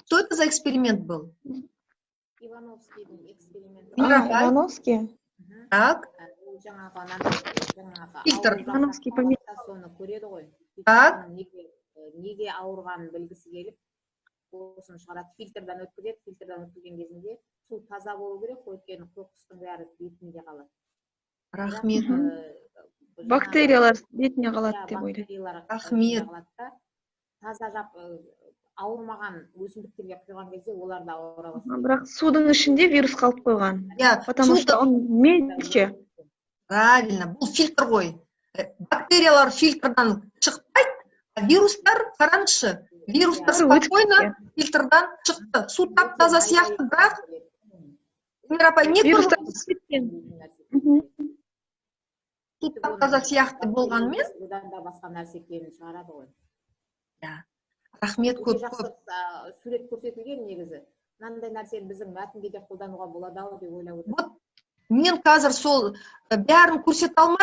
Что это за эксперимент был? Ивановскийдің эксперименті. Ивановский. Так. Фильтр. Ивановский помер. Соны көреді ғой. Так. Неге ауырғанын білгісі келіп, осыны шығарады. Фильтрдан өткізеді. Фильтрдан өткізген кезінде су таза болу керек, өйткені қоқыстың бәрі бетінде қалады. Рахмет. Бактериялар бетіне қалады деп ойлайды. Бактериялар Рахмет. таза жап ауырмаған өсімдіктерге құйған кезде олар да ауыра бастайды. Бірақ судың ішінде вирус қалып қойған. Потому что он меньше. Правильно, бұл фильтр ғой. Бактериялар фильтрдан шықпайды, а вирустар, қараңызшы, вирустар спокойно фильтрдан шықты. Су тап-таза сияқты, бірақ Гүлмира апай, не Вирустар су тап-таза сияқты болғанымен, Одан да басқа нәрсе екенін шығарады ғой. рахмет көп. Жақсы сурет көрсетілген негізі. Мынандай нәрсені біздің мәтінге де қолдануға болады ау деп ойлап отырмын. Мен қазір сол бәрін көрсете алмаймын.